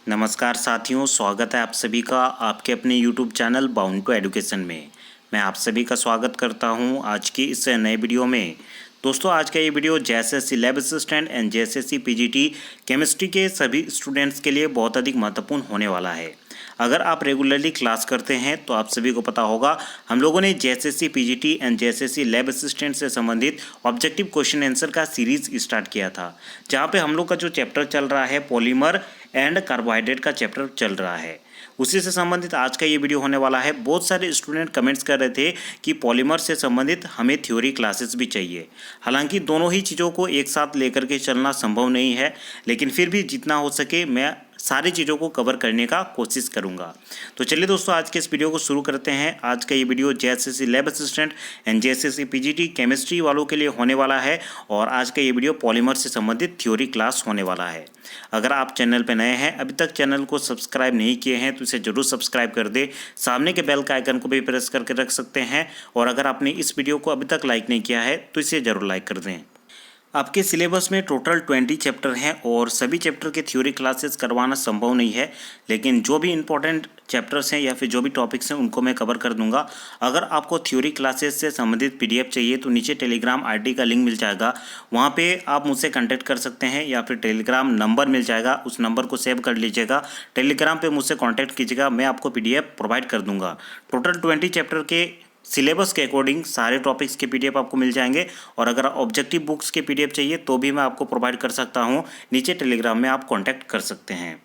नमस्कार साथियों, स्वागत है आप सभी का आपके अपने YouTube channel bound to education में। मैं आप सभी का स्वागत करता हूं आज की इस नए वीडियो में। दोस्तों, आज का ये video JSSC lab assistant and JSSC PGT chemistry के सभी स्टूडेंट्स के लिए बहुत अधिक महत्वपूर्ण होने वाला है। अगर आप रेगुलरली क्लास करते हैं तो आप सभी को पता होगा, हम लोगों ने JSSC PGT and JSSC lab assistant से संबंधित ऑब्जेक्टिव क्वेश्चन आंसर का सीरीज स्टार्ट किया था, जहां पे हम लोग का जो चैप्टर चल रहा है पॉलीमर एंड कार्बोहाइड्रेट का चैप्टर चल रहा है। उसी से संबंधित आज का ये वीडियो होने वाला है। बहुत सारे स्टूडेंट कमेंट्स कर रहे थे कि पॉलीमर से संबंधित हमें थ्योरी क्लासेस भी चाहिए। हालांकि दोनों ही चीज़ों को एक साथ लेकर के चलना संभव नहीं है, लेकिन फिर भी जितना हो सके मैं सारी चीज़ों को कवर करने का कोशिश करूंगा। तो चलिए दोस्तों, आज के इस वीडियो को शुरू करते हैं। आज का ये video JSSC lab assistant and JSSC PGT chemistry वालों के लिए होने वाला है और आज का ये वीडियो पॉलीमर से संबंधित थ्योरी क्लास होने वाला है। अगर आप चैनल पर नए हैं, अभी तक चैनल को सब्सक्राइब नहीं किए हैं तो इसे जरूर सब्सक्राइब कर दें। सामने के बेल का आइकन को भी प्रेस करके रख सकते हैं और अगर आपने इस वीडियो को अभी तक लाइक नहीं किया है तो इसे जरूर लाइक कर दें। आपके सिलेबस में टोटल 20 चैप्टर हैं और सभी चैप्टर के थ्योरी क्लासेस करवाना संभव नहीं है, लेकिन जो भी इंपॉर्टेंट चैप्टर्स हैं या फिर जो भी टॉपिक्स हैं उनको मैं कवर कर दूंगा। अगर आपको थ्योरी क्लासेस से संबंधित पीडीएफ चाहिए तो नीचे टेलीग्राम आईडी का लिंक मिल जाएगा, वहाँ पे आप मुझसे कांटेक्ट कर सकते हैं या फिर टेलीग्राम नंबर मिल जाएगा, उस नंबर को सेव कर लीजिएगा। टेलीग्राम पर मुझसे कॉन्टैक्ट कीजिएगा, मैं आपको पीडीएफ प्रोवाइड कर दूँगा। टोटल 20 चैप्टर के सिलेबस के अकॉर्डिंग सारे टॉपिक्स के पीडीएफ आपको मिल जाएंगे और अगर ऑब्जेक्टिव बुक्स के पीडीएफ चाहिए तो भी मैं आपको प्रोवाइड कर सकता हूं। नीचे टेलीग्राम में आप कांटेक्ट कर सकते हैं।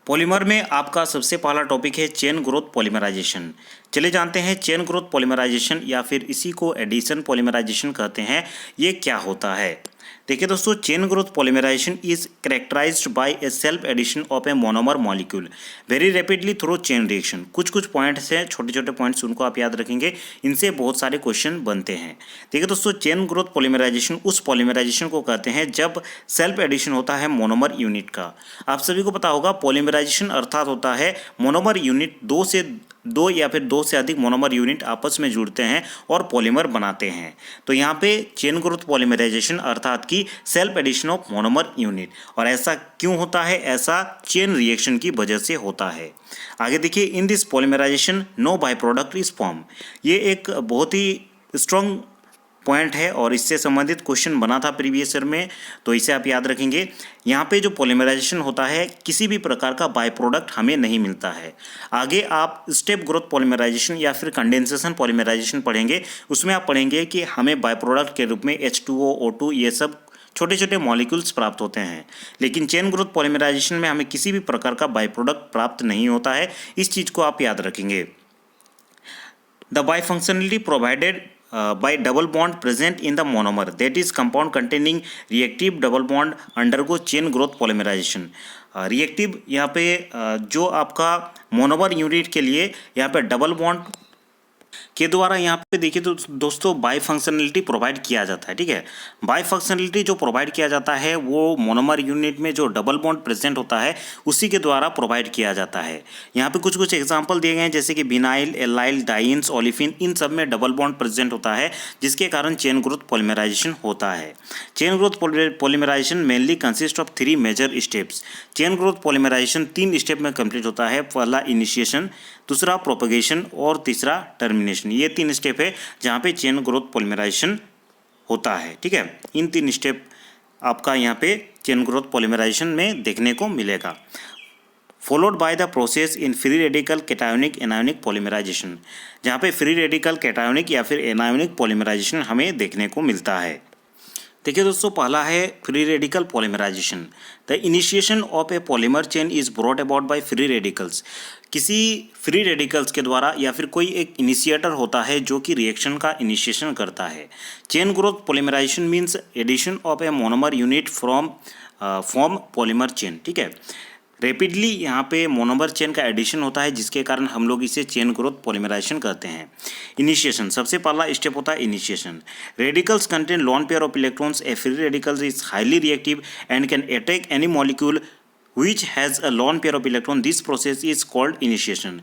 पॉलीमर में आपका सबसे पहला टॉपिक है चेन ग्रोथ पॉलीमराइजेशन। चले जानते हैं चेन ग्रोथ पॉलीमराइजेशन या फिर इसी को एडिशन पॉलीमराइजेशन कहते हैं, ये क्या होता है। देखिए दोस्तों, chain growth polymerization is characterized by a self addition of a monomer molecule very rapidly through chain reaction. कुछ कुछ पॉइंट्स हैं, छोटे छोटे पॉइंट्स, उनको आप याद रखेंगे, इनसे बहुत सारे क्वेश्चन बनते हैं। देखिए दोस्तों, चेन ग्रोथ पॉलीमराइजेशन उस पॉलीमराइजेशन को कहते हैं जब सेल्फ एडिशन होता है मोनोमर यूनिट का। आप सभी को पता होगा, पॉलीमराइजेशन अर्थात होता है मोनोमर यूनिट दो या फिर दो से अधिक मोनोमर यूनिट आपस में जुड़ते हैं और पॉलीमर बनाते हैं। तो यहाँ पे चेन ग्रोथ पॉलीमराइजेशन अर्थात कि self addition of monomer unit. और ऐसा क्यों होता है? ऐसा चेन रिएक्शन की वजह से होता है। आगे देखिए, in this polymerization no by product is form. ये एक बहुत ही स्ट्रॉन्ग पॉइंट है और इससे संबंधित क्वेश्चन बना था प्रीवियस ईयर में, तो इसे आप याद रखेंगे। यहाँ पे जो पॉलीमराइजेशन होता है, किसी भी प्रकार का बाय प्रोडक्ट हमें नहीं मिलता है। आगे आप स्टेप ग्रोथ पॉलीमराइजेशन या फिर कंडेंसेशन पॉलीमराइजेशन पढ़ेंगे, उसमें आप पढ़ेंगे कि हमें बाय प्रोडक्ट के रूप में H2O, O2 ये सब छोटे छोटे मॉलिक्यूल्स प्राप्त होते हैं। लेकिन चेन ग्रोथ पॉलीमराइजेशन में हमें किसी भी प्रकार का बाय प्रोडक्ट प्राप्त नहीं होता है। इस चीज़ को आप याद रखेंगे। The bifunctionality provided by double bond present in the monomer, that is compound containing reactive double bond undergo chain growth polymerization। Reactive यहाँ पे जो आपका मोनोमर यूनिट के लिए यहाँ पे डबल बॉन्ड के द्वारा यहाँ पे देखिए तो दोस्तों बाई फंक्शनलिटी प्रोवाइड किया जाता है। ठीक है, बाई फंक्शनलिटी जो प्रोवाइड किया जाता है वो मोनोमर यूनिट में जो डबल बॉन्ड प्रेजेंट होता है उसी के द्वारा प्रोवाइड किया जाता है। यहाँ पे कुछ कुछ एग्जांपल दिए गए हैं, जैसे कि विनाइल, एलाइल, डाइन्स, ओलिफिन, इन सब में डबल बॉन्ड प्रेजेंट होता है, जिसके कारण चेन ग्रोथ पॉलीमराइजेशन होता है। Chain growth polymerization mainly consist of 3 major steps. Chain growth polymerization 3 step में कंप्लीट होता है। पहला इनिशिएशन, दूसरा प्रोपगेशन और तीसरा टर्मिनेशन। ये 3 स्टेप है जहाँ पे चेन ग्रोथ पॉलीमराइजेशन होता है। ठीक है, इन 3 स्टेप आपका यहाँ पे चेन ग्रोथ पॉलीमराइजेशन में देखने को मिलेगा। Followed by the process in free radical cationic anionic polymerization, जहाँ पे फ्री रेडिकल कैटायोनिक या फिर एनायोनिक पॉलीमराइजेशन हमें देखने को मिलता है। देखिए दोस्तों, पहला है free radical polymerization. The initiation of a polymer chain is brought about by free radicals. किसी फ्री रेडिकल्स के द्वारा या फिर कोई एक इनिशिएटर होता है जो कि रिएक्शन का इनिशिएशन करता है। Chain growth polymerization means addition of a monomer unit from form polymer chain. ठीक है, रेपिडली यहाँ पे मोनोमर चेन का एडिशन होता है, जिसके कारण हम लोग इसे चेन ग्रोथ पॉलीमराइजेशन कहते हैं। इनिशिएशन, सबसे पहला स्टेप होता है initiation. Radicals contain lone pair of electrons. A free radicals is highly reactive and can attack any molecule which has a lone pair of electron. This process is called initiation।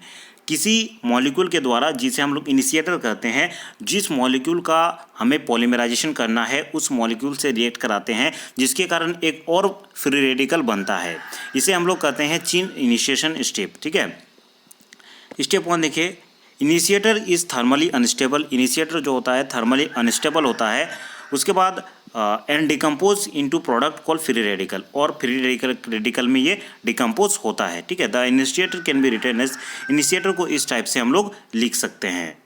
किसी molecule के द्वारा, जिसे हम लोग initiator कहते हैं, जिस molecule का हमें पॉलीमराइजेशन करना है उस मॉलिक्यूल से रिएक्ट कराते हैं, जिसके कारण एक और फ्री रेडिकल बनता है। इसे हम लोग कहते हैं चेन इनिशिएशन स्टेप। ठीक है, स्टेप 1 देखिए, initiator is thermally unstable. Initiator जो होता है थर्मली अनस्टेबल होता है। उसके बाद and decompose into product call free radical, और फ्री रेडिकल में ये डिकम्पोज होता है। ठीक है, the initiator can be written as, initiator को इस टाइप से हम लोग लिख सकते हैं।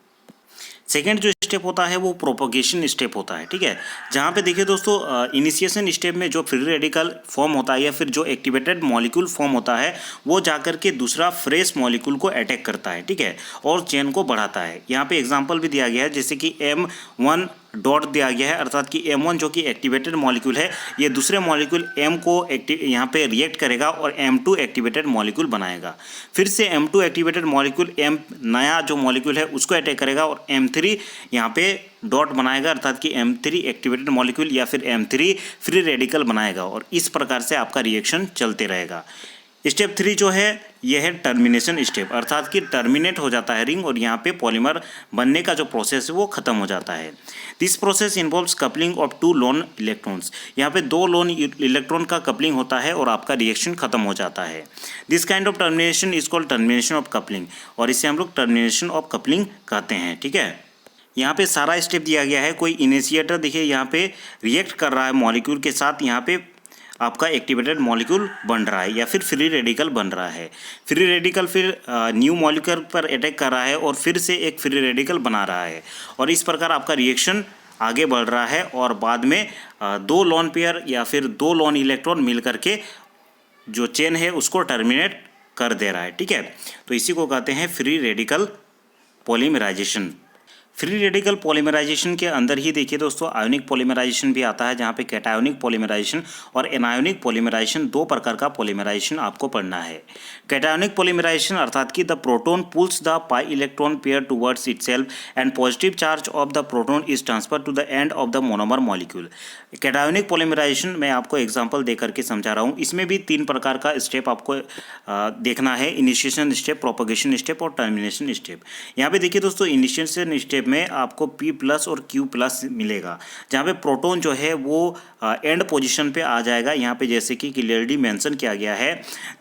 सेकेंड जो स्टेप होता है वो प्रोपोगेशन स्टेप होता है। ठीक है, जहाँ पे देखिए दोस्तों, इनिशिएशन स्टेप में जो फ्री रेडिकल फॉर्म होता है या फिर जो एक्टिवेटेड मॉलिक्यूल फॉर्म होता है वो जाकर के दूसरा फ्रेश मॉलिक्यूल को अटैक करता है। ठीक है, और चेन को बढ़ाता है। यहाँ पे एग्जांपल भी दिया गया है, जैसे कि M1 डॉट दिया गया है, अर्थात कि M1 जो कि एक्टिवेटेड मॉलिक्यूल है, ये दूसरे मॉलिक्यूल M को यहाँ पे रिएक्ट करेगा और M2 एक्टिवेटेड मॉलिक्यूल बनाएगा। फिर से M2 एक्टिवेटेड मॉलिक्यूल M नया जो मॉलिक्यूल है उसको अटैक करेगा और M3 यहाँ पे डॉट बनाएगा, अर्थात कि M3 एक्टिवेटेड मॉलिक्यूल या फिर M3 फ्री रेडिकल बनाएगा, और इस प्रकार से आपका रिएक्शन चलते रहेगा। स्टेप 3 जो है यह है टर्मिनेशन स्टेप, अर्थात कि टर्मिनेट हो जाता है रिंग और यहाँ पे पॉलीमर बनने का जो प्रोसेस है वो खत्म हो जाता है। This process involves coupling of 2 loan electrons. यहाँ पे 2 लोन इलेक्ट्रॉन का कपलिंग होता है और आपका रिएक्शन खत्म हो जाता है। This kind of termination is called termination of coupling, और इसे हम लोग टर्मिनेशन ऑफ कपलिंग कहते हैं। ठीक है, यहाँ पे सारा स्टेप दिया गया है। कोई इनिशिएटर देखिए यहाँ पे रिएक्ट कर रहा है मॉलिक्यूल के साथ, यहाँ पे आपका एक्टिवेटेड मॉलिक्यूल बन रहा है या फिर फ्री रेडिकल बन रहा है। फ्री रेडिकल फिर न्यू मॉलिक्यूल पर अटैक कर रहा है और फिर से एक फ्री रेडिकल बना रहा है, और इस प्रकार आपका रिएक्शन आगे बढ़ रहा है, और बाद में 2 लोन पेयर या फिर 2 लोन इलेक्ट्रॉन मिल करके जो चेन है उसको टर्मिनेट कर दे रहा है। ठीक है, तो इसी को कहते हैं free radical polymerization. Free radical polymerization के अंदर ही देखिए दोस्तों आयोनिक पॉलीमराइजेशन भी आता है, जहाँ पे कैटायोनिक पॉलीमराइजेशन और एनायोनिक पॉलीमराइजेशन 2 प्रकार का पॉलीमराइजेशन आपको पढ़ना है। कैटायोनिक पॉलीमराइजेशन अर्थात कि the proton pulls the pi electron pair towards itself and positive charge of the proton is transfer to the end of the monomer molecule. Cationic polymerization मैं आपको example दे करके समझा रहा हूँ। इसमें भी 3 प्रकार का स्टेप आपको देखना है, इनिशिएशन स्टेप, प्रोपोगेशन स्टेप और टर्मिनेशन स्टेप। यहाँ पे देखिए दोस्तों इनिशिएशन स्टेप में आपको P+ और Q+ मिलेगा, जहाँ पे प्रोटॉन जो है वो एंड पोजीशन पे आ जाएगा। यहाँ पे जैसे कि क्लियरली मेंशन किया गया है,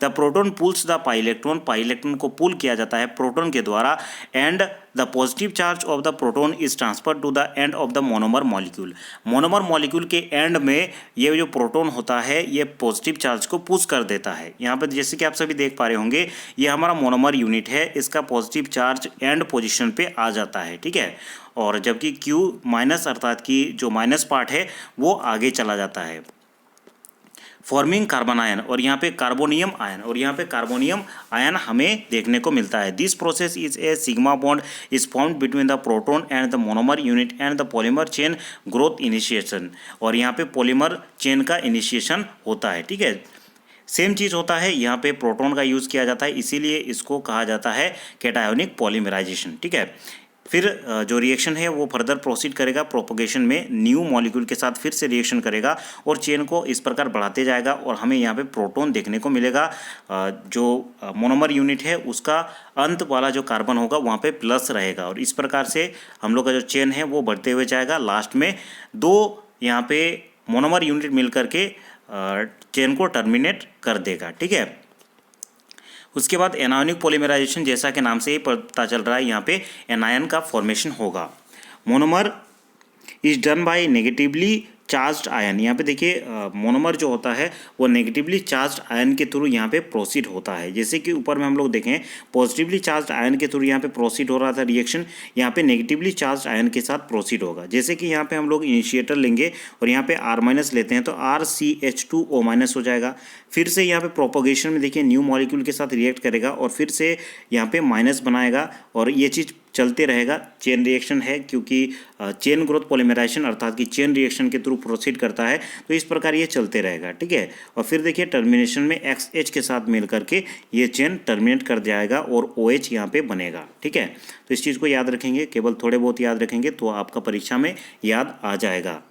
the proton pulls the pi electron को पुल किया जाता है प्रोटॉन के द्वारा, and the positive charge of the proton is transfer to the end of the monomer molecule. Monomer molecule के एंड में ये जो प्रोटॉन होता है ये पॉजिटिव चार्ज को पुश कर देता है। यहाँ पर जैसे कि आप सभी देख पा रहे होंगे, ये हमारा मोनोमर यूनिट है, इसका पॉजिटिव चार्ज एंड पोजीशन पे आ जाता है। ठीक है, और जबकि Q- अर्थात कि जो माइनस पार्ट है वो आगे चला जाता है, फॉर्मिंग कार्बन आयन, और यहाँ पे कार्बोनियम आयन, और यहाँ पे कार्बोनियम आयन हमें देखने को मिलता है। This process is a sigma bond is found between the proton and the monomer unit and the polymer chain growth initiation, और यहाँ पे पॉलीमर चेन का इनिशिएशन होता है। ठीक है, सेम चीज़ होता है, यहाँ पे प्रोटॉन का यूज़ किया जाता है, इसीलिए इसको कहा जाता है कैटायोनिक पॉलीमराइजेशन। ठीक है, फिर जो रिएक्शन है वो फर्दर प्रोसीड करेगा प्रोपोगेशन में, न्यू मॉलिक्यूल के साथ फिर से रिएक्शन करेगा और चेन को इस प्रकार बढ़ाते जाएगा, और हमें यहाँ पे प्रोटॉन देखने को मिलेगा। जो मोनोमर यूनिट है उसका अंत वाला जो कार्बन होगा वहाँ पे प्लस रहेगा, और इस प्रकार से हम लोग का जो चेन है वो बढ़ते हुए जाएगा। लास्ट में 2 यहाँ पे मोनोमर यूनिट मिल करके चेन को टर्मिनेट कर देगा। ठीक है, उसके बाद एनायनिक पॉलीमराइजेशन, जैसा कि नाम से ही पता चल रहा है, यहाँ पे एनायन का फॉर्मेशन होगा। Monomer is done by negatively charged ion. यहाँ पे देखिए मोनोमर जो होता है वो नेगेटिवली चार्ज्ड आयन के थ्रू यहाँ पे प्रोसीड होता है। जैसे कि ऊपर में हम लोग देखें पॉजिटिवली चार्ज्ड आयन के थ्रू यहाँ पे प्रोसीड हो रहा था रिएक्शन, यहाँ पे नेगेटिवली चार्ज्ड आयन के साथ प्रोसीड होगा। जैसे कि यहाँ पे हम लोग इनिशिएटर लेंगे और यहाँ पे R- लेते हैं तो RCH2O- हो जाएगा। फिर से यहाँ पे प्रोपोगेशन में देखिए न्यू मॉलिक्यूल के साथ रिएक्ट करेगा और फिर से यहाँ पे माइनस बनाएगा, और ये चीज़ चलते रहेगा। चेन रिएक्शन है, क्योंकि चेन ग्रोथ पॉलीमराइजेशन अर्थात कि चेन रिएक्शन के थ्रू प्रोसीड करता है, तो इस प्रकार ये चलते रहेगा। ठीक है, और फिर देखिए टर्मिनेशन में XH के साथ मिल करके ये चेन टर्मिनेट कर जाएगा और OH यहाँ पे बनेगा। ठीक है, तो इस चीज़ को याद रखेंगे, केवल थोड़े बहुत याद रखेंगे तो आपका परीक्षा में याद आ जाएगा।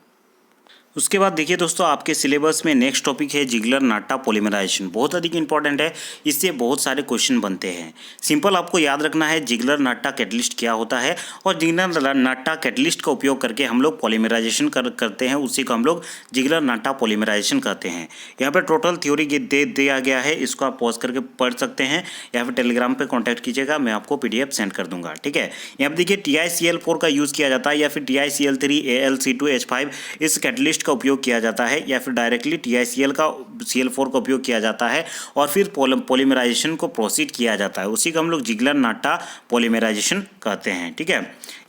उसके बाद देखिए दोस्तों, आपके सिलेबस में नेक्स्ट टॉपिक है जिगलर नाटा पॉलीमराइजेशन। बहुत अधिक इंपॉर्टेंट है, इससे बहुत सारे क्वेश्चन बनते हैं। सिंपल आपको याद रखना है जिगलर नाटा कैटलिस्ट क्या होता है, और जिगलर नाटा कैटलिस्ट का उपयोग करके हम लोग पॉलीमराइजेशन करते हैं, उसी को हम लोग जिगलर नाटा पॉलीमराइजेशन कहते हैं। यहाँ पर टोटल थ्योरी दे दिया गया है, इसको आप पॉज करके पढ़ सकते हैं या फिर टेलीग्राम पर कॉन्टैक्ट कीजिएगा, मैं आपको PDF सेंड कर दूंगा। ठीक है, यहाँ पर देखिए TiCl4 का यूज़ किया जाता है, या फिर TiCl3 AlC2H5 इस कैटलिस्ट का उपयोग किया जाता है, या फिर डायरेक्टली TiCl4 का उपयोग किया जाता है और फिर पॉलीमराइजेशन को प्रोसीड किया जाता है। उसी को हम लोग जिगलर नाटा पॉलीमराइजेशन कहते हैं। ठीक है,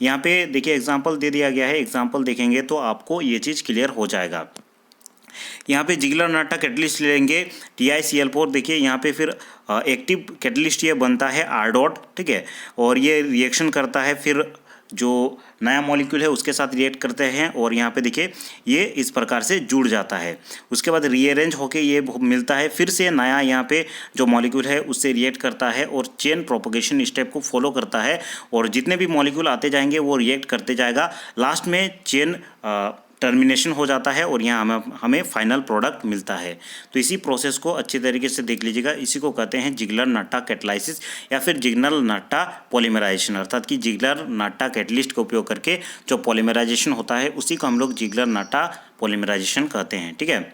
यहाँ पे देखिए एग्जांपल दे दिया गया है, एग्जांपल देखेंगे तो आपको ये चीज़ क्लियर हो जाएगा। यहाँ पे जिगलर नाटा कैटलिस्ट लेंगे TiCl4, देखिए यहाँ पे फिर एक्टिव कैटलिस्ट ये बनता है R डॉट। ठीक है, और ये रिएक्शन करता है, फिर जो नया मॉलिक्यूल है उसके साथ रिएक्ट करते हैं, और यहाँ पे देखिए ये इस प्रकार से जुड़ जाता है। उसके बाद रीअरेंज होके ये मिलता है, फिर से नया यहाँ पे जो मॉलिक्यूल है उससे रिएक्ट करता है और चेन प्रोपगेशन स्टेप को फॉलो करता है, और जितने भी मॉलिक्यूल आते जाएंगे वो रिएक्ट करते जाएगा, लास्ट में चेन टर्मिनेशन हो जाता है और यहाँ हमें फाइनल प्रोडक्ट मिलता है। तो इसी प्रोसेस को अच्छी तरीके से देख लीजिएगा, इसी को कहते हैं जिगलर नाटा कैटलाइसिस या फिर जिगलर नाटा पॉलीमराइजेशन, अर्थात कि जिगलर नाटा कैटलिस्ट का उपयोग करके जो पॉलीमराइजेशन होता है उसी को हम लोग जिगलर नाटा पॉलीमराइजेशन कहते हैं। ठीक है,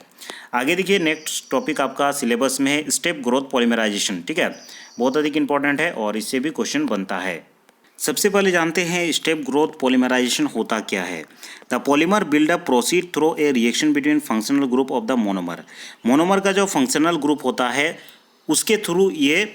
आगे देखिए नेक्स्ट टॉपिक आपका सिलेबस में है स्टेप ग्रोथ पॉलीमराइजेशन। ठीक है, बहुत अधिक इंपॉर्टेंट है और इससे भी क्वेश्चन बनता है। सबसे पहले जानते हैं स्टेप ग्रोथ पॉलीमराइजेशन होता क्या है। The polymer build up proceed through a reaction between functional group of the monomer. Monomer का जो फंक्शनल ग्रुप होता है उसके थ्रू ये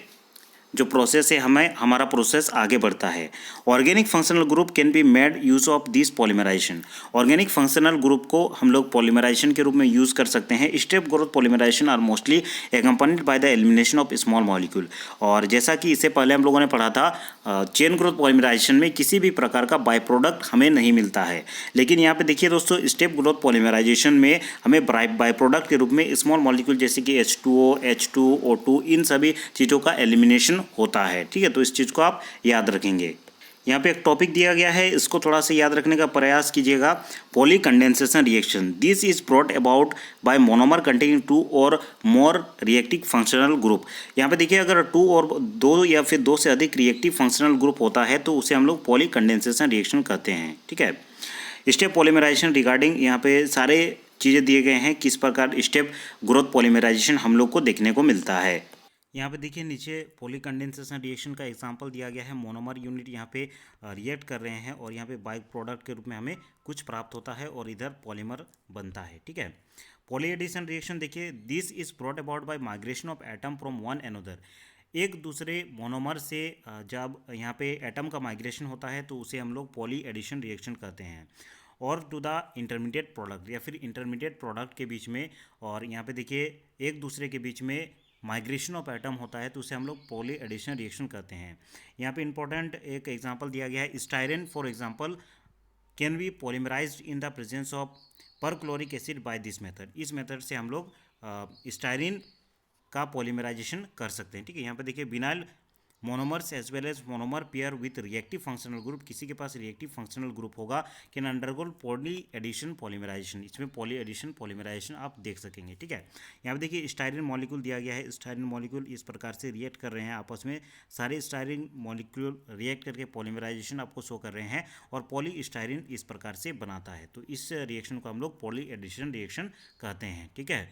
जो प्रोसेस है हमारा प्रोसेस आगे बढ़ता है। Organic functional group can be made use of this polymerization. Organic functional group को हम लोग पॉलीमराइजेशन के रूप में यूज़ कर सकते हैं। Step growth polymerisation are mostly accompanied by the elimination of small molecule. और जैसा कि इससे पहले हम लोगों ने पढ़ा था, चेन ग्रोथ पॉलीमराइजेशन में किसी भी प्रकार का बाय प्रोडक्ट हमें नहीं मिलता है, लेकिन यहाँ पे देखिए दोस्तों स्टेप ग्रोथ पॉलीमराइजेशन में हमें बाय प्रोडक्ट के रूप में स्मॉल मॉलिक्यूल जैसे कि H2O, H2O2 इन सभी चीज़ों का एलिमिनेशन होता है। ठीक है, तो इस चीज़ को आप याद रखेंगे। यहाँ पे एक टॉपिक दिया गया है, इसको थोड़ा सा याद रखने का प्रयास कीजिएगा। Poly condensation reaction, this is brought about bye monomer containing 2 और मोर रिएक्टिव फंक्शनल ग्रुप। यहाँ पे देखिए अगर 2 और 2 या फिर 2 से अधिक रिएक्टिव फंक्शनल ग्रुप होता है तो उसे हम लोग पॉली कंडेंसेशन रिएक्शन कहते हैं। ठीक है, स्टेप पॉलीमराइजेशन रिगार्डिंग यहाँ पे सारे चीज़ें दिए गए हैं, किस प्रकार स्टेप ग्रोथ पॉलीमराइजेशन हम लोग को देखने को मिलता है। यहाँ पे देखिए नीचे पॉली कंडेंसेशन रिएक्शन का एग्जांपल दिया गया है। मोनोमर यूनिट यहाँ पे रिएक्ट कर रहे हैं और यहाँ पे बाय प्रोडक्ट के रूप में हमें कुछ प्राप्त होता है और इधर पॉलीमर बनता है। ठीक है, पॉली एडिशन रिएक्शन देखिए, this is brought about bye migration of atom from one another. एक दूसरे मोनोमर से जब यहाँ पे एटम का माइग्रेशन होता है तो उसे हम लोग पॉली एडिशन रिएक्शन कहते हैं। और टू द इंटरमीडिएट प्रोडक्ट या फिर इंटरमीडिएट प्रोडक्ट के बीच में, और यहाँ पे देखिए एक दूसरे के बीच में माइग्रेशन ऑफ एटम होता है तो उसे हम लोग पॉली एडिशन रिएक्शन कहते हैं। यहाँ पे इंपॉर्टेंट एक एग्जांपल दिया गया है, styrene for example can be polymerised in the presence of perchloric acid by this method. इस मेथड से हम लोग स्टाइरिन का पॉलीमराइजेशन कर सकते हैं। ठीक है, यहाँ पे देखिए vinyl monomers as well as monomer pair with reactive functional group, किसी के पास रिएक्टिव फंक्शनल ग्रुप होगा can undergo poly addition polymerization. इसमें पॉली एडिशन पॉलीमराइजेशन आप देख सकेंगे। ठीक है, यहाँ पे देखिए स्टाइरिन मॉलिक्यूल दिया गया है। स्टाइरिन मॉलिक्यूल इस प्रकार से रिएक्ट कर रहे हैं आपस में, सारे स्टाइरिन मॉलिक्यूल रिएक्ट करके पॉलीमराइजेशन आपको शो कर रहे हैं और पॉली स्टाइरिन इस प्रकार से बनाता है। तो इस रिएक्शन को हम लोग पॉली एडिशन रिएक्शन कहते हैं। ठीक है,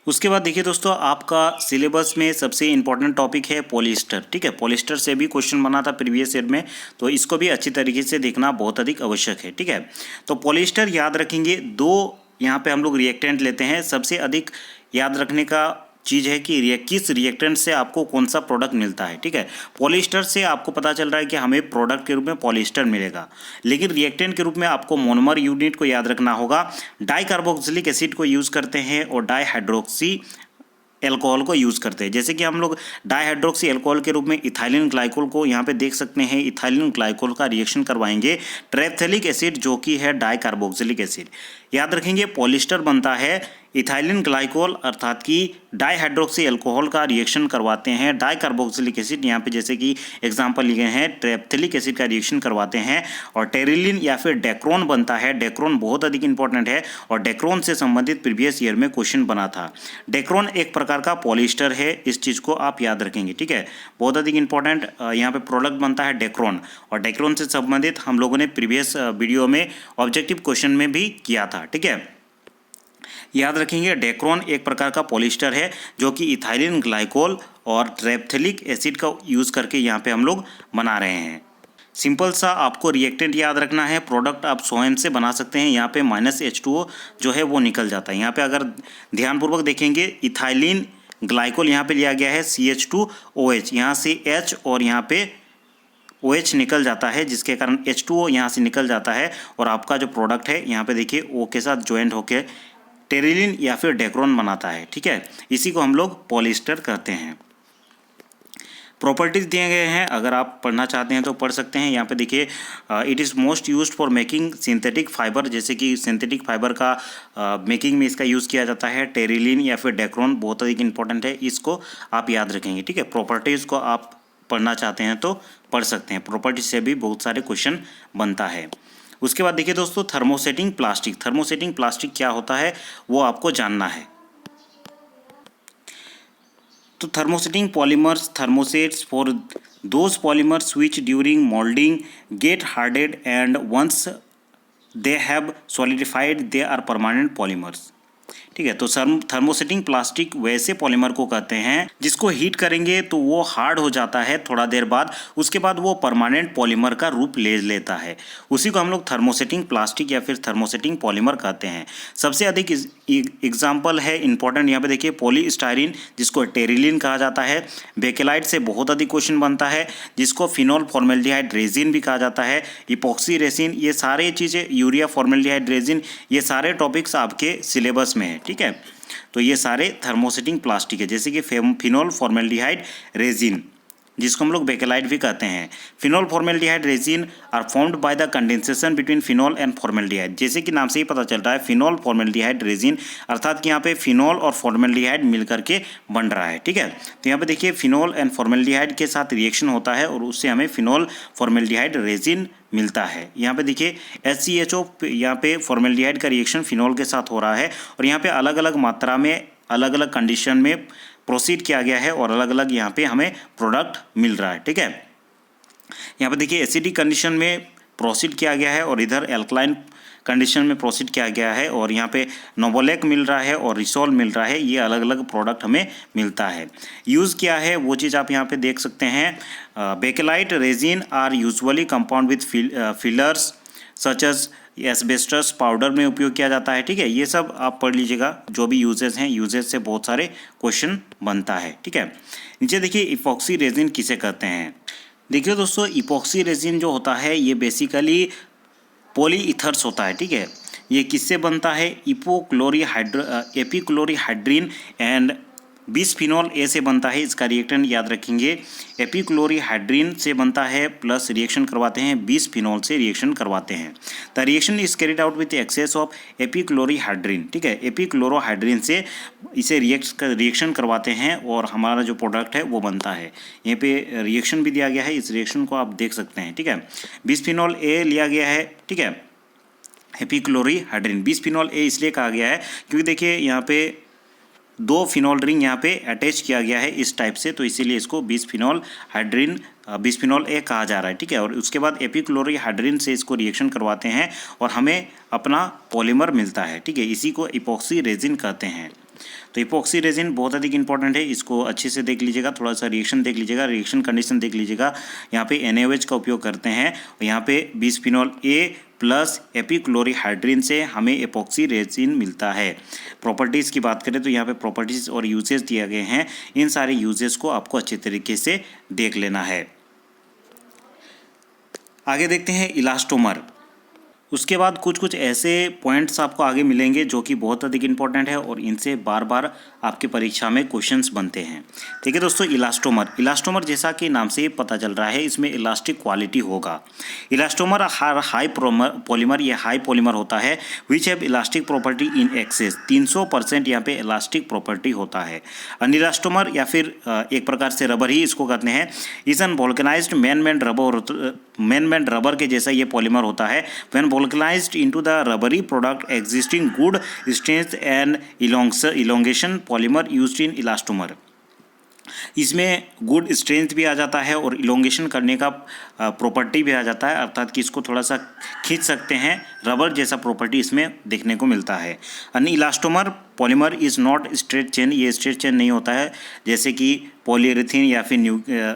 उसके बाद देखिए दोस्तों आपका सिलेबस में सबसे इंपॉर्टेंट टॉपिक है पॉलिएस्टर। ठीक है, पॉलिएस्टर से भी क्वेश्चन बना था प्रीवियस ईयर में, तो इसको भी अच्छी तरीके से देखना बहुत अधिक आवश्यक है। ठीक है, तो पॉलिएस्टर याद रखेंगे, 2 यहाँ पे हम लोग रिएक्टेंट लेते हैं। सबसे अधिक याद रखने का चीज़ है कि किस रिएक्टेंट से आपको कौन सा प्रोडक्ट मिलता है। ठीक है, पॉलिएस्टर से आपको पता चल रहा है कि हमें प्रोडक्ट के रूप में पॉलिएस्टर मिलेगा, लेकिन रिएक्टेंट के रूप में आपको मोनोमर यूनिट को याद रखना होगा। डाई कार्बोक्सिलिक एसिड को यूज़ करते हैं और डाई हाइड्रोक्सी एल्कोहल को यूज़ करते हैं। जैसे कि हम लोग डाईहाइड्रोक्सी एल्कोहल के रूप में इथाइलिन ग्लाइकोल को यहाँ पे देख सकते हैं। इथाइलिन ग्लाइकोल का रिएक्शन करवाएंगे ट्रेप्थेलिक एसिड जो कि है डाई कार्बोक्सिलिक एसिड। याद रखेंगे पॉलिएस्टर बनता है इथाइलिन ग्लाइकोल अर्थात कि डाईहाइड्रोक्सी अल्कोहल का रिएक्शन करवाते हैं डाई कार्बोक्सिलिक एसिड, यहाँ पे जैसे कि एग्जांपल लिए गए हैं ट्रेप्थिलिक एसिड का रिएक्शन करवाते हैं, और टेरिलिन या फिर डेक्रोन बनता है। डेक्रोन बहुत अधिक इंपॉर्टेंट है और डेक्रोन से संबंधित प्रीवियस ईयर में क्वेश्चन बना था। डेक्रोन एक प्रकार का पॉलिस्टर है, इस चीज़ को आप याद रखेंगे, ठीक है, बहुत अधिक इंपॉर्टेंट। यहाँ पे प्रोडक्ट बनता है डेक्रोन, और डेक्रोन से संबंधित हम लोगों ने प्रीवियस वीडियो में ऑब्जेक्टिव क्वेश्चन में भी किया था, ठीक है। याद रखेंगे डेक्रोन एक प्रकार का पॉलिस्टर है जो कि इथाइलिन ग्लाइकोल और ट्रेप्थिलिक एसिड का यूज़ करके यहाँ पे हम लोग बना रहे हैं। सिंपल सा आपको रिएक्टेंट याद रखना है, प्रोडक्ट आप स्वयं से बना सकते हैं। यहाँ पे -H2O जो है वो निकल जाता है। यहाँ पे अगर ध्यानपूर्वक देखेंगे इथाइलिन ग्लाइकोल यहाँ पे लिया गया है CH2OH, यहाँ से H और यहाँ पे OH निकल जाता है, जिसके कारण H2O यहाँ से निकल जाता है और आपका जो प्रोडक्ट है यहाँ पे देखिए O के साथ ज्वाइंट होके टेरिलिन या फिर डेक्रोन बनाता है, ठीक है। इसी को हम लोग पॉलिस्टर कहते हैं। प्रॉपर्टीज दिए गए हैं, अगर आप पढ़ना चाहते हैं तो पढ़ सकते हैं। यहाँ पे देखिए it is most used for making synthetic fibre, जैसे कि सिंथेटिक फाइबर का मेकिंग में इसका यूज़ किया जाता है। टेरिलिन या फिर डेक्रोन बहुत अधिक इंपॉर्टेंट है, इसको आप याद रखेंगे, ठीक है। प्रॉपर्टीज़ को आप पढ़ना चाहते हैं तो पढ़ सकते हैं, प्रॉपर्टीज से भी बहुत सारे क्वेश्चन बनता है। उसके बाद देखिए दोस्तों थर्मोसेटिंग प्लास्टिक। थर्मोसेटिंग प्लास्टिक क्या होता है वो आपको जानना है। तो thermosetting polymers thermosets for those polymers which during molding get hardened and once they have solidified they are permanent polymers, ठीक है। तो थर्मोसेटिंग प्लास्टिक वैसे पॉलीमर को कहते हैं जिसको हीट करेंगे तो वो हार्ड हो जाता है थोड़ा देर बाद, उसके बाद वो परमानेंट पॉलीमर का रूप ले लेता है। उसी को हम लोग थर्मोसेटिंग प्लास्टिक या फिर थर्मोसेटिंग पॉलीमर कहते हैं। सबसे अधिक एग्जाम्पल है इंपॉर्टेंट, यहाँ पे देखिए पॉलीस्टाइरिन जिसको टेरिलिन कहा जाता है। बेकेलाइट से बहुत अधिक क्वेश्चन बनता है जिसको फिनोल फॉर्मेल्डिहाइड रेजिन भी कहा जाता है। इपॉक्सी रेसिन, ये सारे चीज़ें, यूरिया फॉर्मेल्डिहाइड रेजिन, ये सारे टॉपिक्स आपके सिलेबस में है, ठीक है। तो ये सारे थर्मोसेटिंग प्लास्टिक है, जैसे कि फिनोल फॉर्मेल्डिहाइड रेजिन जिसको हम लोग बेकेलाइट भी कहते हैं। Phenol formaldehyde resin are formed by the condensation between phenol and formaldehyde, जैसे कि नाम से ही पता चल रहा है फिनोल फॉर्मेल्डिहाइड रेजिन, अर्थात कि यहाँ पे फिनोल और फॉर्मेल्डिहाइड मिलकर के बन रहा है, ठीक है। तो यहाँ पे देखिए फिनोल एंड फॉर्मेल्डिहाइड के साथ रिएक्शन होता है और उससे हमें फिनोल फॉर्मेल्डिहाइड रेजिन मिलता है। यहाँ पे देखिए HCHO, यहाँ पे फॉर्मेल्डिहाइड का रिएक्शन फिनोल के साथ हो रहा है और यहाँ पे अलग अलग मात्रा में अलग अलग कंडीशन में प्रोसीड किया गया है और अलग अलग यहाँ पे हमें प्रोडक्ट मिल रहा है, ठीक है। यहाँ पे देखिए एसिडिक कंडीशन में प्रोसीड किया गया है और इधर एल्कलाइन कंडीशन में प्रोसीड किया गया है और यहाँ पे नोवोलेक मिल रहा है और रिसोल मिल रहा है। ये अलग अलग प्रोडक्ट हमें मिलता है। यूज़ क्या है वो चीज़ आप यहाँ पे देख सकते हैं। Bakelite resin are usually compound with fillers such as asbestos powder में उपयोग किया जाता है, ठीक है। ये सब आप पढ़ लीजिएगा, जो भी यूजेस हैं, यूजेस से बहुत सारे क्वेश्चन बनता है, ठीक है। नीचे देखिए इपॉक्सी रेजिन किसे कहते हैं। देखिए दोस्तों इपॉक्सी रेजिन जो होता है ये बेसिकली पॉलीइथर्स होता है, ठीक है। ये किससे बनता है, एपिक्लोरीहाइड्रिन एंड बिसफिनॉल ए से बनता है। इसका रिएक्टेंट याद रखेंगे, एपिक्लोरीहाइड्रिन से बनता है प्लस रिएक्शन करवाते हैं बिसफिनॉल से रिएक्शन करवाते हैं। The reaction is carried out with excess of epichlorohydrin, ठीक है। एपिक्लोरोहाइड्रिन से इसे रिएक्शन करवाते हैं और हमारा जो प्रोडक्ट है वो बनता है। यहाँ पे रिएक्शन भी दिया गया है, इस रिएक्शन को आप देख सकते हैं, ठीक है। बिसफिनॉल ए लिया गया है, ठीक है। एपिक्लोरीहाइड्रिन बिसफिनॉल ए इसलिए कहा गया है क्योंकि देखिए यहाँ पे दो फिनॉल रिंग यहाँ पे अटैच किया गया है इस टाइप से, तो इसीलिए इसको बिसफिनॉल ए कहा जा रहा है, ठीक है। और उसके बाद एपिक्लोरीहाइड्रिन से इसको रिएक्शन करवाते हैं और हमें अपना पॉलीमर मिलता है, ठीक है। इसी को इपॉक्सी रेजिन कहते हैं। तो इपॉक्सी रेजिन बहुत अधिक इंपॉर्टेंट है, इसको अच्छे से देख लीजिएगा, थोड़ा सा रिएक्शन देख लीजिएगा, रिएक्शन कंडीशन देख लीजिएगा। यहाँ पे NaOH का उपयोग करते हैं और यहाँ पे बिसफिनॉल ए प्लस एपिक्लोरीहाइड्रिन से हमें एपॉक्सी रेजिन मिलता है। प्रॉपर्टीज़ की बात करें तो यहाँ पे प्रॉपर्टीज़ और यूजेस दिए गए हैं, इन सारे यूजेस को आपको अच्छे तरीके से देख लेना है। आगे देखते हैं इलास्टोमर। उसके बाद कुछ कुछ ऐसे पॉइंट्स आपको आगे मिलेंगे जो कि बहुत अधिक इंपॉर्टेंट है और इनसे बार बार आपकी परीक्षा में क्वेश्चंस बनते हैं। ठीक है दोस्तों, इलास्टोमर जैसा कि नाम से ही पता चल रहा है, इसमें इलास्टिक क्वालिटी होगा। इलास्टोमर हाई पॉलीमर, ये हाई पॉलीमर होता है which have elastic property in excess. 300% यहाँ पे इलास्टिक प्रॉपर्टी होता है। अनइलास्टोमर या फिर एक प्रकार से रबर ही इसको कहते हैं, is an vulcanised man made rubber के जैसा ये पॉलीमर होता है। When vulcanised into the rubbery product existing good strength and elongation polymer used in elastomer. इसमें गुड स्ट्रेंथ भी आ जाता है और इलोंगेशन करने का प्रॉपर्टी भी आ जाता है, अर्थात कि इसको थोड़ा सा खींच सकते हैं, रबर जैसा प्रॉपर्टी इसमें देखने को मिलता है। An elastomer polymer is not straight chain, ये स्ट्रेट चेन नहीं होता है जैसे कि पॉलीरेथिन या फिर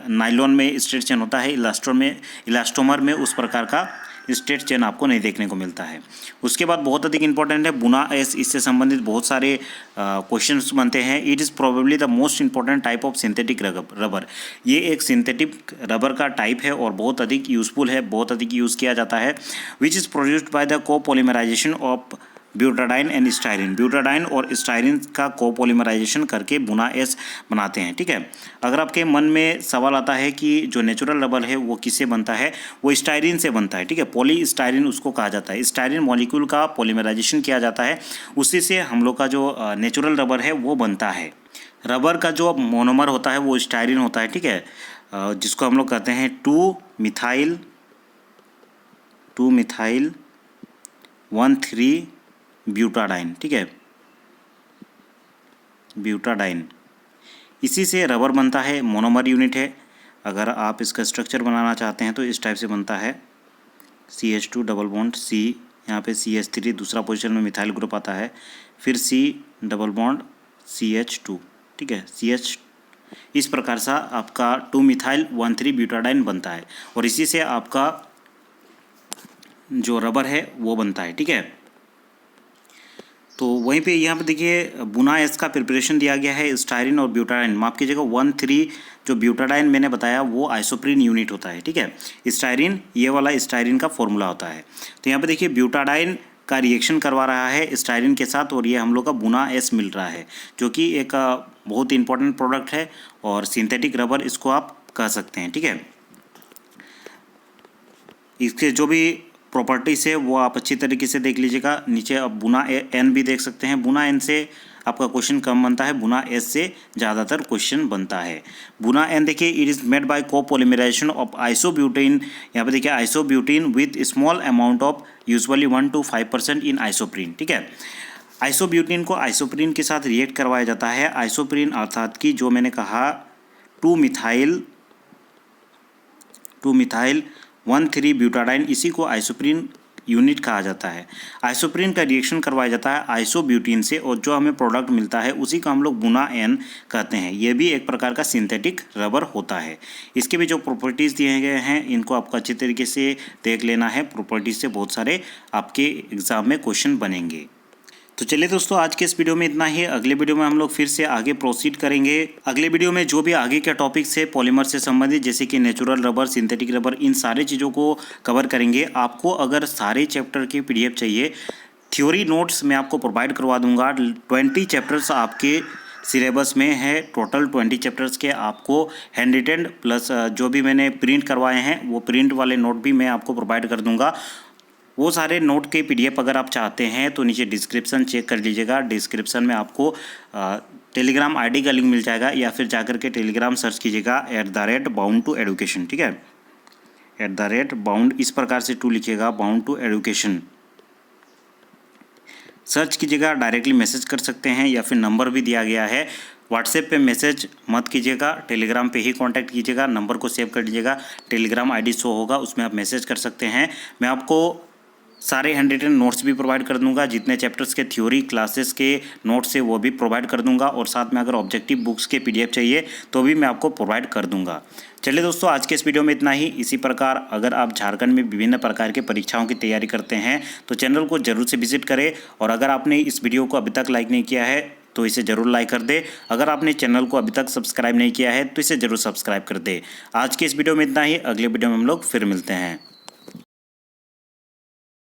नाइलॉन में स्ट्रेट चेन होता है। इलास्टोमर में उस प्रकार का स्ट्रेट चेन आपको नहीं देखने को मिलता है। उसके बाद बहुत अधिक इंपॉर्टेंट है बुना एस, इससे संबंधित बहुत सारे क्वेश्चंस बनते हैं। It is probably the most important type of synthetic rubber, ये एक सिंथेटिक रबर का टाइप है और बहुत अधिक यूजफुल है, बहुत अधिक यूज़ किया जाता है। Which is produced by the copolymerization of butadiene and styrene, butadiene और स्टायरिन का कोपॉलीमराइजेशन करके बुना एस बनाते हैं। ठीक है, अगर आपके मन में सवाल आता है कि जो नेचुरल रबर है वो किससे बनता है, वो स्टायरिन से बनता है। ठीक है, पॉली स्टायरिन उसको कहा जाता है। स्टायरिन मॉलिक्यूल का पॉलीमराइजेशन किया जाता है, उसी से हम लोग का जो नेचुरल रबर है वो बनता है। रबर का जो मोनोमर होता है वो स्टायरिन होता है। ठीक है, जिसको हम लोग कहते हैं 2 मिथाइल 1,3 ब्यूटाडाइन। ठीक है, ब्यूटाडाइन, इसी से रबर बनता है, मोनोमर यूनिट है। अगर आप इसका स्ट्रक्चर बनाना चाहते हैं तो इस टाइप से बनता है, CH2 डबल बॉन्ड C, यहाँ पे CH3 दूसरा पोजीशन में मिथाइल ग्रुप आता है, फिर C डबल बॉन्ड CH2। ठीक है, CH, इस प्रकार से आपका 2 मिथाइल 1,3 ब्यूटाडाइन बनता है और इसी से आपका जो रबर है वो बनता है। ठीक है, तो वहीं पे यहाँ पे देखिए बुना एस का प्रिपरेशन दिया गया है। स्टायरिन और ब्यूटाडाइन, माफ कीजिएगा 1,3 जो ब्यूटाडाइन मैंने बताया वो आइसोप्रीन यूनिट होता है। ठीक है, स्टायरिन, ये वाला स्टायरिन का फॉर्मूला होता है। तो यहाँ पे देखिए ब्यूटाडाइन का रिएक्शन करवा रहा है स्टायरिन के साथ और ये हम लोग का बुना एस मिल रहा है, जो कि एक बहुत इंपॉर्टेंट प्रोडक्ट है और सिंथेटिक रबर इसको आप कह सकते हैं। ठीक है, इसके जो भी प्रॉपर्टीज़ है वो आप अच्छी तरीके से देख लीजिएगा। नीचे आप बुना एन भी देख सकते हैं। बुना एन से आपका क्वेश्चन कम बनता है, बुना एस से ज़्यादातर क्वेश्चन बनता है। बुना एन देखिए, it is made by copolymerization of isobutane. यहाँ पे देखिए isobutane with small amount of usually 1 to 5% in isoprene. ठीक है, आइसोब्यूटेन को आइसोप्रीन के साथ रिएक्ट करवाया जाता है। आइसोप्रीन अर्थात कि जो मैंने कहा 2 मिथाइल 1,3 ब्यूटाडाइन, इसी को आइसोप्रीन यूनिट कहा जाता है। आइसोप्रीन का रिएक्शन करवाया जाता है आइसोब्यूटीन से और जो हमें प्रोडक्ट मिलता है उसी को हम लोग बुना एन कहते हैं। यह भी एक प्रकार का सिंथेटिक रबर होता है। इसके भी जो प्रॉपर्टीज़ दिए गए हैं इनको आपको अच्छी तरीके से देख लेना है। प्रॉपर्टीज़ से बहुत सारे आपके एग्जाम में क्वेश्चन बनेंगे। तो चलिए दोस्तों, आज के इस वीडियो में इतना ही। अगले वीडियो में हम लोग फिर से आगे प्रोसीड करेंगे। अगले वीडियो में जो भी आगे के टॉपिक्स है पॉलीमर से संबंधित, जैसे कि नेचुरल रबर, सिंथेटिक रबर, इन सारे चीज़ों को कवर करेंगे। आपको अगर सारे चैप्टर की PDF चाहिए, थ्योरी नोट्स मैं आपको प्रोवाइड करवा दूंगा। 20 चैप्टर्स आपके सिलेबस में है। टोटल 20 चैप्टर्स के आपको हैंड रिटेन प्लस जो भी मैंने प्रिंट करवाए हैं वो प्रिंट वाले नोट भी मैं आपको प्रोवाइड कर दूंगा। वो सारे नोट के PDF अगर आप चाहते हैं तो नीचे डिस्क्रिप्शन चेक कर लीजिएगा। डिस्क्रिप्शन में आपको टेलीग्राम ID का लिंक मिल जाएगा, या फिर जाकर के टेलीग्राम सर्च कीजिएगा @bound2education। ठीक है, @bound, इस प्रकार से 2 लिखिएगा, bound2education सर्च कीजिएगा। डायरेक्टली मैसेज कर सकते हैं या फिर नंबर भी दिया गया है। व्हाट्सएप पे मैसेज मत कीजिएगा, टेलीग्राम पे ही कांटेक्ट कीजिएगा। नंबर को सेव कर लीजिएगा, टेलीग्राम ID शो होगा, उसमें आप मैसेज कर सकते हैं। मैं आपको सारे हैंड रिटन नोट्स भी प्रोवाइड कर दूंगा। जितने चैप्टर्स के थ्योरी क्लासेस के नोट्स है वो भी प्रोवाइड कर दूंगा, और साथ में अगर ऑब्जेक्टिव बुक्स के PDF चाहिए तो भी मैं आपको प्रोवाइड कर दूंगा। चलिए दोस्तों, आज के इस वीडियो में इतना ही। इसी प्रकार अगर आप झारखंड में विभिन्न प्रकार के परीक्षाओं की तैयारी करते हैं तो चैनल को जरूर से विजिट करें, और अगर आपने इस वीडियो को अभी तक लाइक नहीं किया है तो इसे ज़रूर लाइक कर दे। अगर आपने चैनल को अभी तक सब्सक्राइब नहीं किया है तो इसे ज़रूर सब्सक्राइब कर दे। आज के इस वीडियो में इतना ही। अगले वीडियो में हम लोग फिर मिलते हैं।